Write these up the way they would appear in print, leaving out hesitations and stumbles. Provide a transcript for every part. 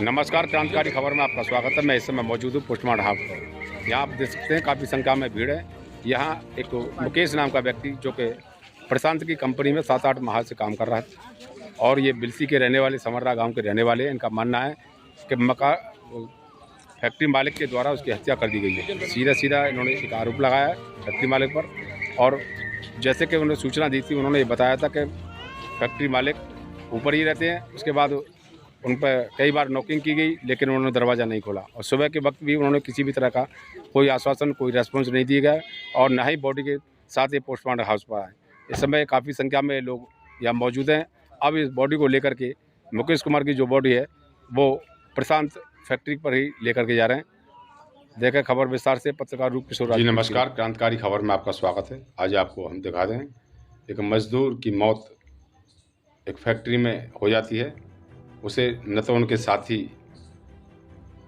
नमस्कार, क्रांतिकारी खबर में आपका स्वागत है। मैं इस समय मौजूद हूँ पोस्टमार्टम हाउस पर। यहाँ आप देख सकते हैं काफ़ी संख्या में भीड़ है। यहाँ एक मुकेश नाम का व्यक्ति जो कि प्रशांत की कंपनी में 7-8 माह से काम कर रहा है और ये बिलसी के रहने वाले, समर्रा गांव के रहने वाले हैं। इनका मानना है कि फैक्ट्री मालिक के द्वारा उसकी हत्या कर दी गई है। सीधा इन्होंने एक आरोप लगाया है फैक्ट्री मालिक पर। और जैसे कि उन्होंने सूचना दी थी, उन्होंने ये बताया था कि फैक्ट्री मालिक ऊपर ही रहते हैं। उसके बाद उन पर कई बार नॉकिंग की गई, लेकिन उन्होंने दरवाज़ा नहीं खोला और सुबह के वक्त भी उन्होंने किसी भी तरह का कोई आश्वासन, कोई रेस्पॉन्स नहीं दिया गया और न ही बॉडी के साथ ही पोस्टमार्टम हाउस पर आए। इस समय काफ़ी संख्या में लोग यहाँ मौजूद हैं। अब इस बॉडी को लेकर के मुकेश कुमार की जो बॉडी है वो प्रशांत फैक्ट्री पर ही लेकर के जा रहे हैं। देखें खबर विस्तार से, पत्रकार रूप किशोर। जी नमस्कार, क्रांतिकारी खबर में आपका स्वागत है। आज आपको हम दिखा दें एक मजदूर की मौत एक फैक्ट्री में हो जाती है। उसे न तो उनके साथी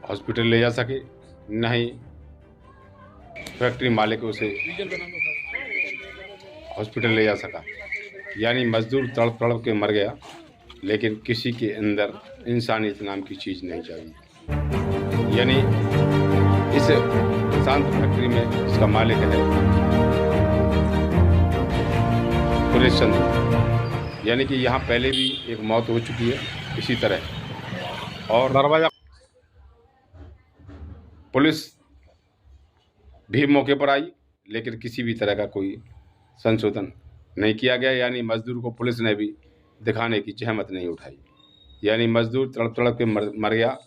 हॉस्पिटल ले जा सके, न ही फैक्ट्री मालिक उसे हॉस्पिटल ले जा सका। यानी मजदूर तड़प तड़प के मर गया, लेकिन किसी के अंदर इंसानियत नाम की चीज़ नहीं चाहिए। यानी इस शांत फैक्ट्री में इसका मालिक है सुरेश चंद्र। यानी कि यहाँ पहले भी एक मौत हो चुकी है इसी तरह। और दरवाजा पुलिस भी मौके पर आई, लेकिन किसी भी तरह का कोई संशोधन नहीं किया गया। यानी मजदूर को पुलिस ने भी दिखाने की जहमत नहीं उठाई। यानी मजदूर तड़प तड़प के मर गया,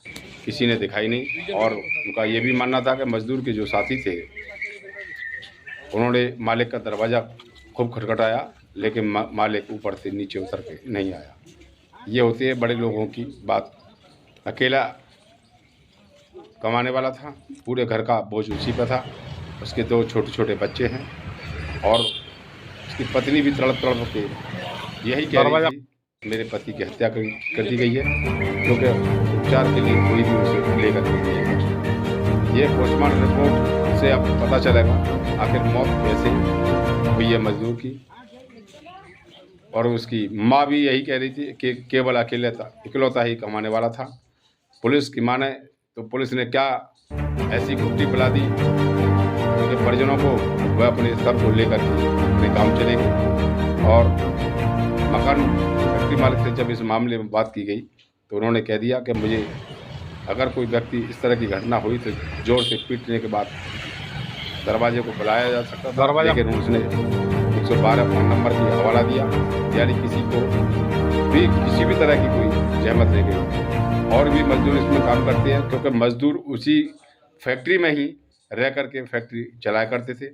किसी ने दिखाई नहीं। और उनका ये भी मानना था कि मजदूर के जो साथी थे उन्होंने मालिक का दरवाज़ा खूब खटखटाया, लेकिन मालिक ऊपर से नीचे उतर के नहीं आया। ये होती है बड़े लोगों की बात। अकेला कमाने वाला था, पूरे घर का बोझ उसी पर था। उसके 2 छोटे छोटे बच्चे हैं और उसकी पत्नी भी तड़प तड़प के यही कह रही थी मेरे पति की हत्या कर दी गई है, क्योंकि उपचार के लिए कोई भी उसे लेकर के नहीं है। ये पोस्टमार्टम रिपोर्ट से अब पता चलेगा आखिर मौत कैसे हुई है मजदूर की। और उसकी माँ भी यही कह रही थी कि केवल इकलौता ही कमाने वाला था। पुलिस की माने तो पुलिस ने क्या ऐसी गुट्टी पिला दी उनके परिजनों को, वह अपने सब को लेकर अपने काम चले गए। और मकान फैक्ट्री मालिक से जब इस मामले में बात की गई तो उन्होंने कह दिया कि मुझे अगर कोई व्यक्ति इस तरह की घटना हुई तो जोर से पीटने के बाद दरवाजे को बुलाया जा सकता था, लेकिन उसने 112 फ़ोन नंबर की हवाला दिया। यानी किसी भी तरह की कोई जहमत नहीं गई। और भी मजदूर इसमें काम करते हैं, क्योंकि मजदूर उसी फैक्ट्री में ही रह करके फैक्ट्री चलाया करते थे।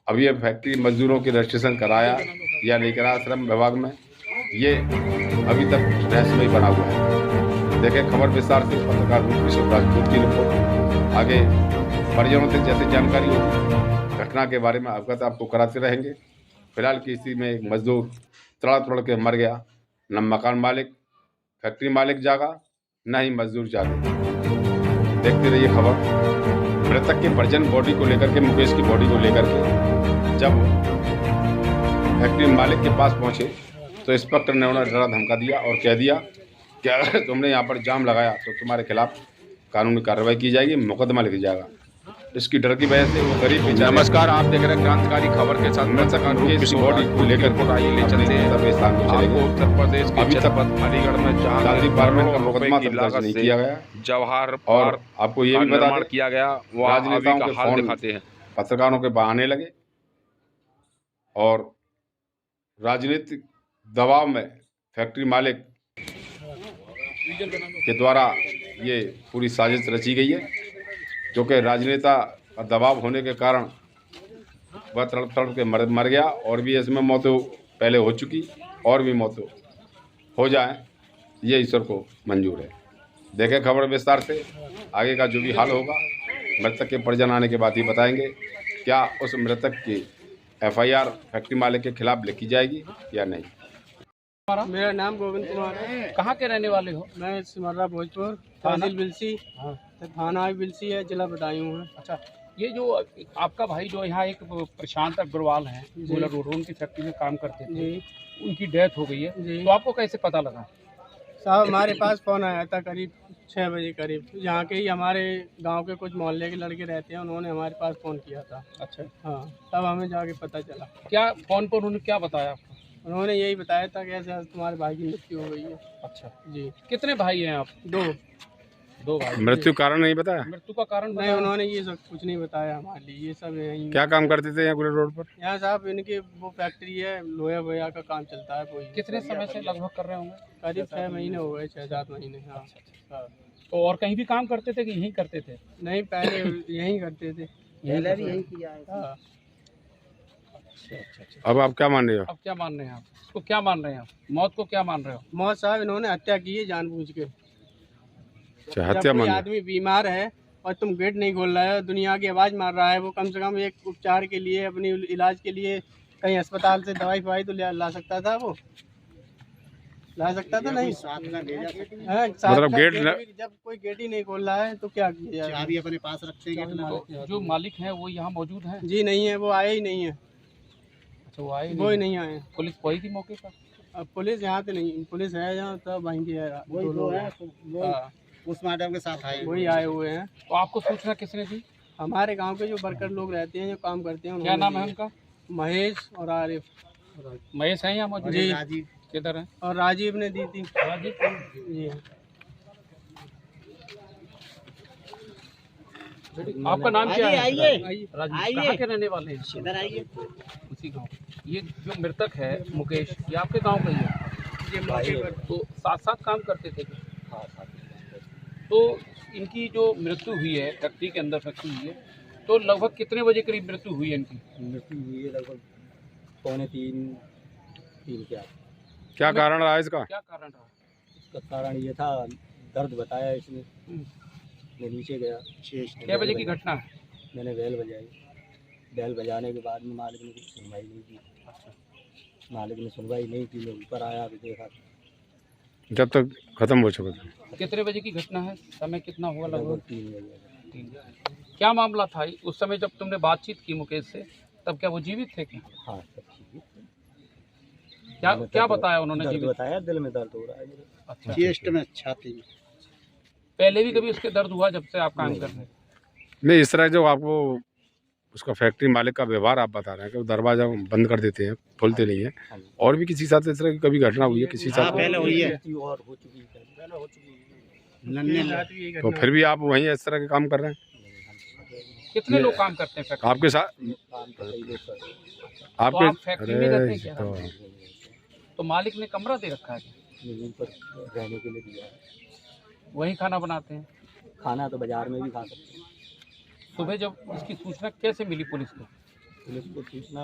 अब ये फैक्ट्री मजदूरों की रजिस्ट्रेशन कराया या नहीं कराया श्रम विभाग में, ये अभी तक रहस्यमय बना हुआ है। देखें खबर विस्तार से, पत्रकार रूप किशोर राजपूत की रिपोर्ट। आगे परिजनों से जैसे जानकारी होगी घटना के बारे में अवगत आपको कराते रहेंगे। फिलहाल की स्थिति में एक मजदूर तड़प के मर गया। न मकान मालिक फैक्ट्री मालिक जागा, न ही मजदूर जागे। देखते रहिए खबर। मृतक के परिजन बॉडी को लेकर के, मुकेश की बॉडी को लेकर के जब फैक्ट्री मालिक के पास पहुंचे तो इंस्पेक्टर ने उन्हें डरा धमका दिया और कह दिया कि अगर तुमने यहाँ पर जाम लगाया तो तुम्हारे खिलाफ कानूनी कार्रवाई की जाएगी, मुकदमा लिखा जाएगा। इसकी डर की वजह से वो गरीब। नमस्कार, आप देख रहे हैं क्रांतिकारी खबर के साथ किसी बॉडी को लेकर ले चलते हैं आपको उत्तर प्रदेश के जनपद अलीगढ़ में जहां डिपार्टमेंट का मुकदमा नहीं किया गया जवाहर और आपको ये भी बता किया गया, वो राजनेताओं के हाल दिखाते हैं। पत्रकारों के बहाने लगे और राजनीतिक दबाव में फैक्ट्री मालिक के द्वारा ये पूरी साजिश रची गई है, क्योंकि राजनेता का दबाव होने के कारण वह तड़प के मर गया। और भी इसमें मौतें पहले हो चुकी, और भी मौतें हो जाएं, ये ईश्वर को मंजूर है। देखें खबर विस्तार से। आगे का जो भी हाल होगा मृतक के परिजन आने के बाद ही बताएंगे। क्या उस मृतक की FIR फैक्ट्री मालिक के खिलाफ लिखी जाएगी या नहीं। मेरा नाम गोविंद कुमार है। कहाँ के रहने वाले हो? मैं समर्रा भोजपुर, तहसील बिलसी, थाना बिलसी है, जिला बदायूं है। अच्छा, ये जो आपका भाई जो यहाँ एक प्रशांत अग्रवाल हैं, गोला रोड, उनकी फैक्ट्री में काम करते थे, उनकी डेथ हो गई है, तो आपको कैसे पता लगा? साहब हमारे पास फ़ोन आया था करीब 6 बजे करीब। यहाँ के ही हमारे गांव के कुछ मोहल्ले के लड़के रहते हैं, उन्होंने हमारे पास फ़ोन किया था। अच्छा, हाँ, तब हमें जाके पता चला। क्या फोन पर उन्होंने क्या बताया आपको? उन्होंने यही बताया था कि ऐसे ऐसे तुम्हारे भाई की मृत्यु हो गई है। अच्छा, जी। कितने भाई हैं आप? 2 भाई। मृत्यु कारण नहीं बताया? मृत्यु का कारण नहीं, बताया? उन्होंने ये सब कुछ नहीं बताया हमारे लिए। ये सब यहीं क्या काम करते थे यहाँ गुलेर रोड पर? यहाँ साहब इनकी वो फैक्ट्री है, लोहा वोया का काम चलता है। कोई कितने समय से लगभग कर रहे होंगे? करीब 6 महीने हो गए, 6-7 महीने। हाँ, हाँ। तो और कहीं भी काम करते थे कि यहीं करते थे? नहीं, पहले यहीं करते थे। पहले भी यहीं किया है। हाँ। अच्छा। अब आप क्या मान रहे हो? अब क्या मान रहे हैं आप? इसको क्या मान रहे हैं आप? मौत को क्या मान रहे हो? मौत साहब इन्होंने हत्या की है जानबूझ के। अच्छा, जब हत्या कोई मान रहे हो? आदमी बीमार है और तुम गेट नहीं खोल रहा है, दुनिया की आवाज़ मार रहा है, वो कम से कम एक उपचार के लिए, अपनी इलाज के लिए कहीं अस्पताल से दवाई फवाई तो ला सकता था। वो ला सकता था नहीं? साथ में ले जा सकते हैं। मतलब गेट जब कोई गेट ही नहीं खोल रहा है तो क्या किया जाए? चाबी अपने पास रखते हैं गेट तो जो मालिक हैं वो यहाँ मौजूद हैं? जी नहीं है, वो आए ही नहीं है। अच्छा, वो आए वो ही नहीं आए। पुलिस पहुंची थी मौके पर? अब पुलिस यहाँ पे नहीं, पुलिस है यहाँ, तब वहीं की है। वही दो दो लोग है, हैं। हाँ, पोस्टमार्टम के साथ आए वही आए हुए हैं। तो आपको सूचना किसने दी? हमारे गांव के जो वर्कर लोग रहते हैं, जो काम करते हैं, क्या नाम है उन्होंने उनका? महेश और आरिफ महेश है यहाँ मौजूद? जी। राजीव किधर है? और राजीव ने दी थी। राजीव जी। आपका नाम क्या है? आइए राजीव। कहाँ के रहने वाले हैं? इधर आइए। उसी गाँव। ये जो मृतक है मुकेश, ये आपके गाँव का ही है? ये मौके पर तो साथ साथ काम करते थे क्या? हाँ, साथ। तो इनकी जो मृत्यु हुई है, फैक्ट्री के अंदर फैक्ट्री हुई है, तो लगभग कितने बजे करीब मृत्यु हुई है इनकी? मृत्यु हुई है लगभग 2:45-3 के आस। क्या कारण रहा इसका? क्या कारण रहा? इसका कारण ये था, दर्द बताया इसने। मैं नीचे गया। 6 बजे की घटना है? मैंने बेल बजाई। बेल बजाने के बाद में मालिक ने कुछ सुनवाई नहीं की। मालिक ने सुनवाई नहीं की। मैं ऊपर आया तो देखा जब तक खत्म हो चुका था। कितने बजे की घटना है? समय कितना हुआ लगभग लगभग? 3 बजे। क्या मामला था उस समय जब तुमने बातचीत की मुकेश से? तब क्या वो जीवित थे क्या? हाँ, सब ठीक है। क्या बताया उन्होंने? दर्द जीवित? बताया, दिल में दर्द हो रहा है मेरे। अच्छा, चेस्ट में, छाती में। पहले भी कभी उसके दर्द हुआ जब से आप काम कर रहे हैं? नहीं, इस तरह जो आपको उसका फैक्ट्री मालिक का व्यवहार आप बता रहे हैं कि वो दरवाजा बंद कर देते हैं, खोलते नहीं है। और भी किसी के साथ इस तरह की कभी घटना हुई है किसी के साथ? पहले हुई है और हो चुकी है। पहले हो चुकी है। मेरे साथ भी यही तो घटना फिर भी आप वहीं इस तरह के काम कर रहे हैं? कितने लोग काम करते हैं फैक्ट्री? आपके साथ काम तो कई लोग कर रहे हैं। तो आप फैक्ट्री में रहते हैं क्या? तो तो मालिक ने कमरा दे रखा है? जमीन पर रहने के लिए दिया है। वहीं खाना बनाते हैं? खाना तो बाजार में भी खा सकते हैं। सुबह जब इसकी सूचना कैसे मिली पुलिस को? पुलिस को सूचना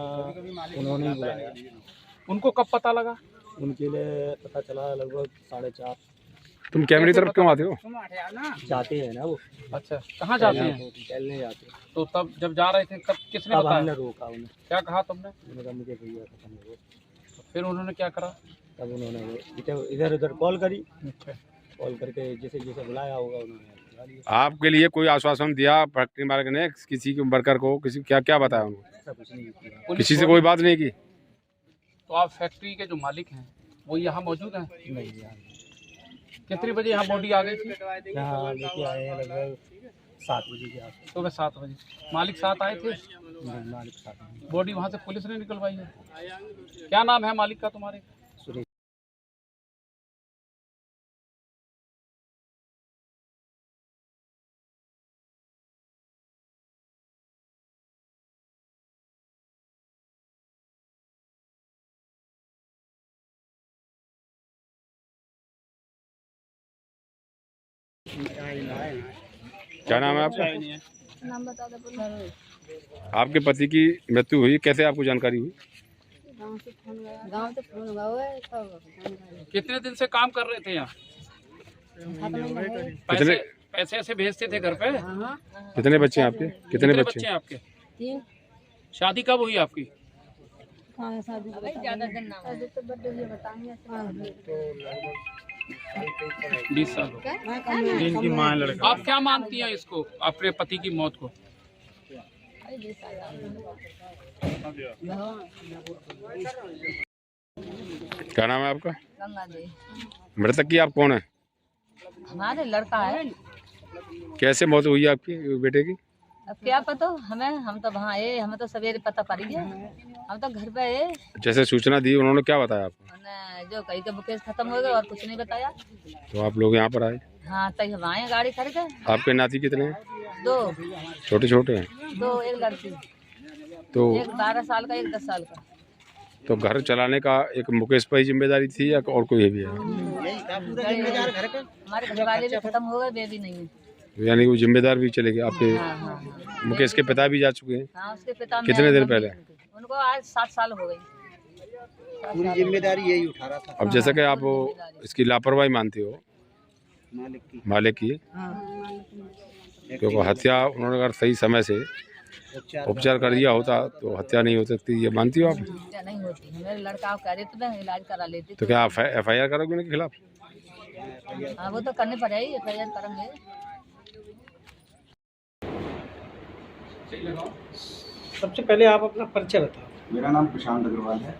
उन्होंने ही बुलाया। उनको कब पता लगा? उनके लिए पता चला लगभग 4:30। तुम कैमरे की तरफ क्यों आते हो? जाते हैं ना वो। अच्छा, कहाँ जाते हैं? टहलने जाते हैं। तो तब जब जा रहे थे तब किसने तब हमने बताया? रोका उन्हें। क्या कहा तुमने? मैंने कहा मुझे भैया पता नहीं वो। फिर उन्होंने क्या करा? तब उन्होंने इधर उधर कॉल करी। अच्छा, कॉल करके जैसे जैसे बुलाया होगा उन्होंने बुला लिया। आपके लिए कोई आश्वासन दिया फैक्ट्री मालिक ने किसी के वर्कर को? किसी क्या क्या बताया उनको? ऐसा कुछ नहीं किया। पुलिस किसी से कोई बात नहीं की? तो आप फैक्ट्री के जो मालिक हैं वो यहाँ मौजूद हैं? नहीं यार। कितने बजे यहाँ बॉडी आ गई थी? यहाँ लेके आए हैं लगभग 7 बजे के आसपास। सुबह 7 बजे। मालिक साथ आए थे? मालिक साथ में। बॉडी वहाँ से पुलिस ने निकलवाई है? क्या नाम है मालिक का तुम्हारे? सुरेश। क्या नाम है आपका? नाम बता दो। आपके पति की मृत्यु हुई, कैसे आपको जानकारी हुई? गांव से फोन गया, गांव से फोन हुआ है तब जानकारी। कितने दिन से काम कर रहे थे यहाँ? 7 महीने हो गए। पैसे पैसे ऐसे भेजते थे घर पे? हाँ, कितने बच्चे हैं आपके? कितने बच्चे? हैं आपके? 3। शादी कब हुई आपकी? हाँ, शादी ज़्यादा दिन ना हो। तो बर्थडे ये बताएंगे। 20 साल हो गए। इनकी माँ लड़का। आप क्या मानती हैं इसको, अपने पति की मौत को? क्या नाम है आपका? गंगा जी। मृतक की आप कौन है? हमारे लड़का है। कैसे मौत हुई है आपकी बेटे की? अब क्या पता हमें, हम तो वहाँ आए, हमें तो सवेरे पता पड़ी है, हम तो घर पे आए। जैसे सूचना दी उन्होंने क्या बताया आपको? उन्होंने जो कहीं के बुकेज खत्म हो गए और कुछ नहीं बताया। तो आप लोग यहाँ पर आए? हाँ तभी हम आए गाड़ी खरीदे। आपके नाती कितने हैं? 2, छोटे छोटे हैं? 2, एक लड़की, तो एक 12 साल का, एक 10 साल का। तो घर चलाने का एक मुकेश पर ही जिम्मेदारी थी या और कोई भी है? हमारे घर वाले भी खत्म हो गए, वे भी नहीं है। यानी वो जिम्मेदार भी चले गए आपके? हाँ हाँ हाँ। मुकेश के पिता भी जा चुके हैं? हाँ उसके पिता कितने दिन पहले? उनको आज 7 साल हो गए। पूरी जिम्मेदारी यही उठा रहा था अब जैसा कि आप इसकी लापरवाही मानते हो मालिक की, क्योंकि हत्या उन्होंने अगर सही समय से उपचार कर दिया होता तो हत्या नहीं हो सकती, ये मानती हो आप? हत्या नहीं होती, मेरे लड़का कह रहे थे मैं इलाज करा लेती। तो क्या आप FIR करोगे उनके खिलाफ? हाँ वो तो करने पड़ेगी, FIR करेंगे। सबसे पहले आप अपना परिचय बताओ। मेरा नाम प्रशांत अग्रवाल है,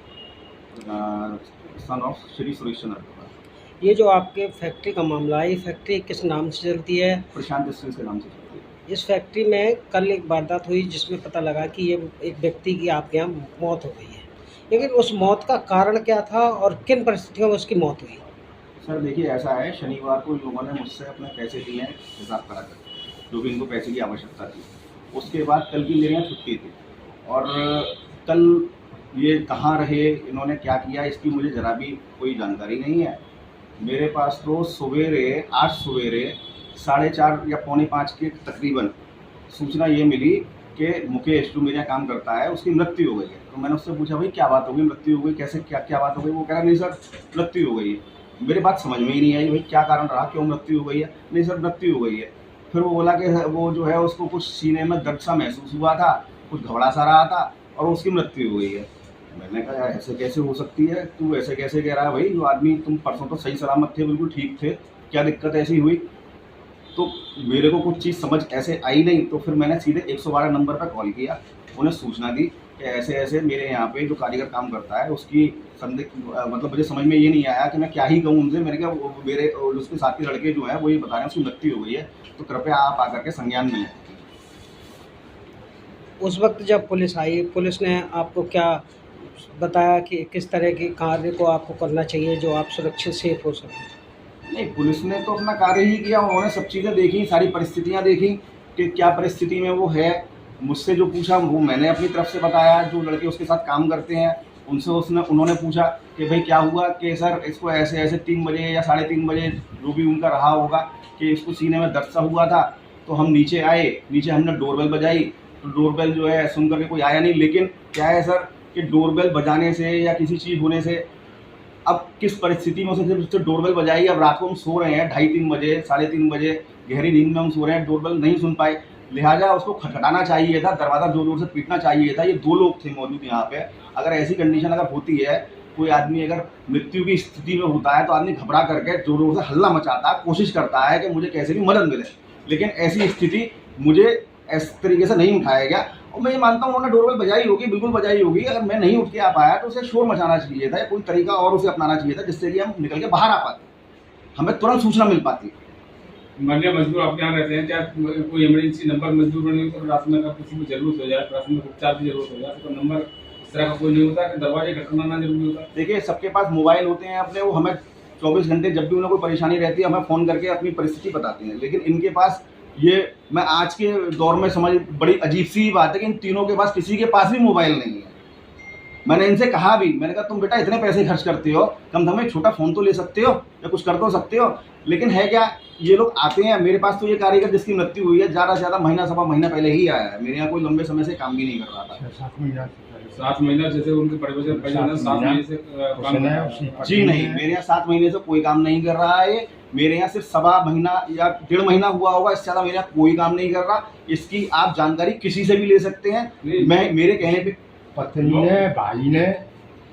सन ऑफ श्री सुरेश चंद्र अग्रवाल। ये जो आपके फैक्ट्री का मामला है, ये फैक्ट्री किस नाम से चलती है? प्रशांत स्टील के नाम से चलती है। इस फैक्ट्री में कल एक वारदात हुई जिसमें पता लगा कि ये एक व्यक्ति की आपके यहाँ मौत हो गई है, लेकिन उस मौत का कारण क्या था और किन परिस्थितियों में उसकी मौत हुई? सर देखिए, ऐसा है, शनिवार को इन लोगों ने मुझसे अपने पैसे लिए हैं हिसाब करा कर, जो कि इनको पैसे की आवश्यकता थी। उसके बाद कल की मेरे यहाँ छुट्टी थी और कल ये कहाँ रहे, इन्होंने क्या किया, इसकी मुझे ज़रा भी कोई जानकारी नहीं है। मेरे पास तो आज सवेरे 4:30 या 4:45 के तकरीबन सूचना ये मिली कि मुकेश जो मेरे यहाँ काम करता है उसकी मृत्यु हो गई है। तो मैंने उससे पूछा भाई क्या बात हो गई, मृत्यु हो गई कैसे, क्या बात हो गई? वो कह रहा नहीं सर मृत्यु हो गई है। मेरी बात समझ में ही नहीं आई, भाई क्या कारण रहा, क्यों मृत्यु हो गई है? नहीं सर मृत्यु हो गई है। फिर वो बोला कि वो जो है उसको कुछ सीने में दर्द सा महसूस हुआ था, कुछ घबरा सा रहा था और उसकी मृत्यु हो गई है। मैंने कहा यार ऐसे कैसे हो सकती है, तू ऐसे कैसे कह रहा है भाई, जो आदमी तुम परसों तो सही सलामत थे, बिल्कुल ठीक थे, क्या दिक्कत ऐसी हुई? तो मेरे को कुछ चीज़ समझ ऐसे आई नहीं। तो फिर मैंने सीधे 112 नंबर पर कॉल किया, उन्हें सूचना दी कि ऐसे ऐसे मेरे यहाँ पे जो कारीगर काम करता है उसकी मतलब मुझे समझ में ये नहीं आया कि मैं क्या ही कहूँ उनसे। मैंने कहा मेरे उसके साथी लड़के जो हैं वो ये बता रहे हैं उसकी मृत्यु हो गई है, तो कृपया आप आकर के संज्ञान में लें। उस वक्त जब पुलिस आई, पुलिस ने आपको क्या बताया कि किस तरह के कार्य को आपको करना चाहिए जो आप सुरक्षित सेफ हो सकें? नहीं, पुलिस ने तो अपना कार्य ही किया, उन्होंने सब चीज़ें देखी, सारी परिस्थितियाँ देखी कि क्या परिस्थिति में वो है। मुझसे जो पूछा वो मैंने अपनी तरफ से बताया, जो लड़के उसके साथ काम करते हैं उनसे उन्होंने पूछा कि भाई क्या हुआ, कि सर इसको ऐसे ऐसे 3 बजे या 3:30 बजे जो भी उनका रहा होगा कि इसको सीने में दर्द सा हुआ था। तो हम नीचे आए, नीचे हमने डोरबेल बजाई, तो डोरबेल जो है सुन करके कोई आया नहीं। लेकिन क्या है सर कि डोरबेल बजाने से या किसी चीज़ होने से, अब किस परिस्थिति में उसे डोरबेल बजाई, अब रात को हम सो रहे हैं 2:30-3 बजे 3:30 बजे गहरी नींद में हम सो रहे हैं, डोरबेल नहीं सुन पाए, लिहाजा उसको खटखटाना चाहिए था, दरवाज़ा जोर जोर से पीटना चाहिए था। ये 2 लोग थे मौजूद यहाँ पे। अगर ऐसी कंडीशन अगर होती है, कोई आदमी अगर मृत्यु की स्थिति में होता है तो आदमी घबरा करके जोर जोर से हल्ला मचाता है, कोशिश करता है कि मुझे कैसे भी मदद मिले। लेकिन ऐसी स्थिति मुझे इस तरीके से नहीं उठाया गया। और मैं ये मानता हूँ उन्होंने डोरबेल बजाई होगी, बिल्कुल बजाई होगी। अगर मैं नहीं उठ के आ पाया तो उसे शोर मचाना चाहिए था या कोई तरीका और उसे अपनाना चाहिए था जिससे कि हम निकल के बाहर आ पाते, हमें तुरंत सूचना मिल पाती। माननीय मजदूर आप यहाँ रहते हैं, क्या कोई इमरजेंसी नंबर मजदूर बने तो राशन का किसी को जरूरत हो जाए, प्राथमिक उपचार की जरूरत हो जाए, तो नंबर इस तरह का कोई नहीं होता कि दरवाजे खटखटाना जरूरी होता? देखिए सबके पास मोबाइल होते हैं अपने, वो हमें 24 घंटे जब भी उन्हें कोई परेशानी रहती है हमें फ़ोन करके अपनी परिस्थिति बताते हैं। लेकिन इनके पास ये, मैं आज के दौर में समझ, बड़ी अजीब सी बात है कि इन तीनों के पास किसी के पास भी मोबाइल नहीं है। मैंने इनसे कहा भी, मैंने कहा तुम बेटा इतने पैसे खर्च करते हो, कम से कम एक छोटा फ़ोन तो ले सकते हो या कुछ कर तो सकते हो। लेकिन है क्या, ये लोग आते हैं मेरे पास। तो ये कारीगर जिसकी मृत्यु हुई है ज़्यादा से ज़्यादा महीना सवा महीना पहले ही आया है, मेरे यहाँ कोई लंबे समय से काम भी नहीं कर रहा था। 7 महीना जैसे उनके परिवचन पहले 7 महीने से काम कर रहा है? जी नहीं, मेरे यहाँ 7 महीने से कोई काम नहीं कर रहा है। मेरे यहाँ सिर्फ सवा महीना या 1.5 महीना हुआ होगा, इससे ज़्यादा मेरे यहाँ कोई काम नहीं कर रहा। इसकी आप जानकारी किसी से भी ले सकते हैं। मैं मेरे कहने पे पत्नी ने, भाई ने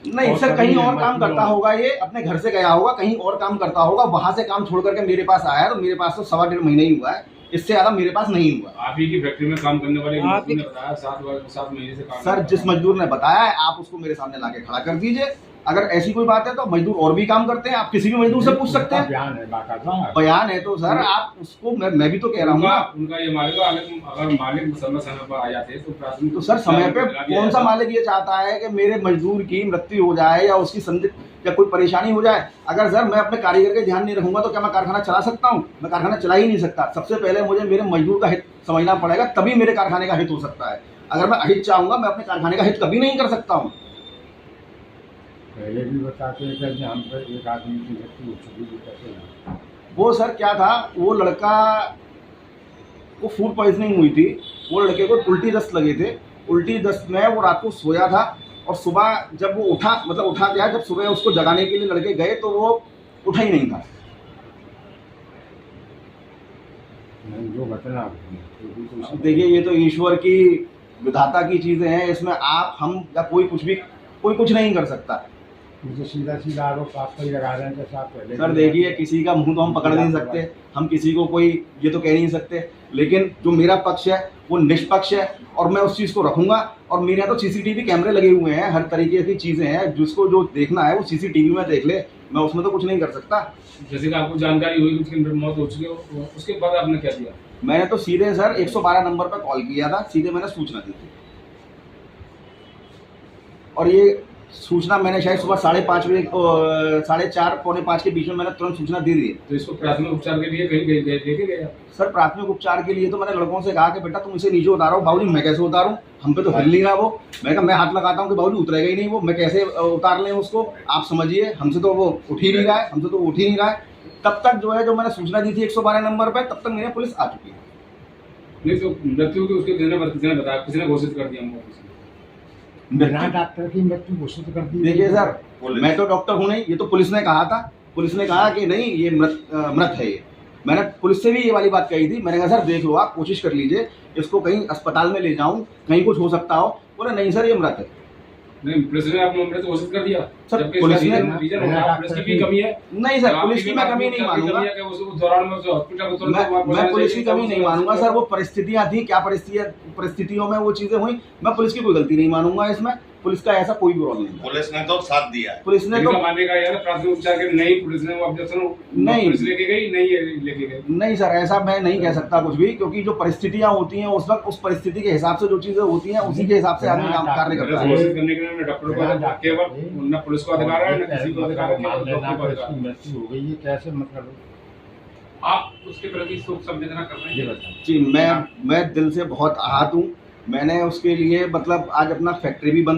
नहीं सर, कहीं और काम करता होगा, ये अपने घर से गया होगा, कहीं और काम करता होगा, वहां से काम छोड़ करके मेरे पास आया। तो मेरे पास तो 1.5 महीना ही हुआ है, इससे ज़्यादा मेरे पास नहीं हुआ। आप ही की फैक्ट्री में काम करने वाले मजदूर ने बताया 7 महीने से काम। सर जिस मजदूर ने बताया है आप उसको मेरे सामने लाके खड़ा कर दीजिए, अगर ऐसी कोई बात है तो मजदूर और भी काम करते हैं, आप किसी भी मजदूर से पूछ सकते हैं। बयान है बाकायदा। बयान है तो सर आप उसको मैं भी तो कह रहा हूँ ना। उनका ये मालिक अगर मालिक समय पर आ जाते तो प्राथमिक तो सर समय पे कौन सा मालिक ये चाहता है कि मेरे मजदूर की मृत्यु हो जाए या उसकी संदिग्ध या कोई परेशानी हो जाए? अगर सर मैं अपने कारीगर के ध्यान नहीं रखूंगा तो क्या मैं कारखाना चला सकता हूँ? मैं कारखाना चला ही नहीं सकता। सबसे पहले मुझे मेरे मजदूर का हित समझना पड़ेगा, तभी मेरे कारखाने का हित हो सकता है। अगर मैं अहित चाहूंगा मैं अपने कारखाने का हित कभी नहीं कर सकता हूँ। पहले भी बताते हैं कि हम पर एक आदमी की मृत्यु हो चुकी थी, कैसे हुई? वो सर क्या था, वो लड़का को फूड पॉइजनिंग हुई थी। वो लड़के को उल्टी दस्त लगे थे। उल्टी दस्त में वो रात को सोया था और सुबह जब वो उठा, मतलब उठा गया, जब सुबह उसको जगाने के लिए लड़के गए तो वो उठा ही नहीं था। जो घटना हुई, देखिए ये तो ईश्वर की विधाता की चीजें हैं, इसमें आप हम या कोई कुछ नहीं कर सकता। मुझे सीधा सीधा आरोप आप ही लगा रहे हैं जैसे आप पहले। सर देखिए किसी का मुंह तो हम पकड़ नहीं सकते, हम किसी को कोई ये तो कह नहीं सकते, लेकिन जो मेरा पक्ष है वो निष्पक्ष है और मैं उस चीज़ को रखूंगा। और मेरे यहाँ तो सीसीटीवी कैमरे लगे हुए हैं, हर तरीके की चीज़ें हैं, जिसको जो देखना है वो सीसीटीवी में देख ले, मैं उसमें तो कुछ नहीं कर सकता। जैसे कि आपको जानकारी हुई उसकी मौत हो चुकी है, उसके बाद आपने क्या किया? मैंने तो सीधे सर 112 नंबर पर कॉल किया था, सीधे मैंने सूचना दी थी। और ये सूचना मैंने शायद सुबह 4:30 बजे 4:30 पौने 5 के बीच में मैंने तुरंत सूचना दे दी। तो इसको प्राथमिक उपचार के लिए कहीं लेके गए? सर प्राथमिक उपचार के लिए तो मैंने लड़कों से कहा कि बेटा तुम इसे नीचे उतारो। बाबूजी मैं कैसे उतारूं, हम पे तो हिल नहीं रहा वो। मैं कहा मैं हाथ लगाता हूं कि बाबूजी उतरेगा ही नहीं वो, मैं कैसे उतार लें उसको, आप समझिए। हमसे तो वो उठ ही नहीं रहा है, हमसे तो उठ ही नहीं रहा है। तब तक जो है जो मैंने सूचना दी थी 112 नंबर पर, तब तक मेरे पुलिस आ चुकी है। नहीं तो मृत्यु की उसके किसने बताया, किसने घोषित कर दिया हमको? बिना डॉक्टर की मृत्यु घोषित कर दी। देखिए सर मैं तो डॉक्टर हूँ नहीं, ये तो पुलिस ने कहा था। पुलिस ने कहा कि नहीं ये मृत है। ये मैंने पुलिस से भी ये वाली बात कही थी। मैंने कहा सर देख लो, आप कोशिश कर लीजिए, इसको कहीं अस्पताल में ले जाऊं, कहीं कुछ हो सकता हो। बोले नहीं सर ये मृत है। नहीं पुलिस ने आपको मृत घोषित कर दिया? सर पुलिस ने पुलिस की भी कमी है? नहीं सर पुलिस की मैं कमी नहीं मानूंगा। मैं पुलिस की कमी नहीं मानूंगा सर, वो परिस्थितियां थी, क्या परिस्थितियों में वो चीजें हुई, मैं पुलिस की कोई गलती नहीं मानूंगा इसमें। पुलिस का ऐसा कोई रोल नहीं। पुलिस ने तो साथ दिया है। पुलिस ने तो मानने का यार प्राथमिक उपचार के नहीं, पुलिस ने वो ऑब्जेक्शन नहीं पुलिस लेके गई, नहीं लेके गई। नहीं सर ऐसा मैं नहीं कह सकता कुछ भी, क्योंकि जो परिस्थितियां होती हैं उस वक्त उस परिस्थिति के हिसाब से जो चीजें होती हैं उसी के हिसाब से आदमी काम कार्य करता है। घोषित करने के लिए डॉक्टर को केवल न पुलिस को अधिकार है न किसी को अधिकार है, केवल डॉक्टर को अधिकार है। मृत्यु हो गई है कैसे, मतलब आप उसके प्रति शोक संवेदना कर रहे हैं? जी मैं दिल से बहुत आहत हूँ। मैंने उसके लिए मतलब आज अपना फैक्ट्री भी बंद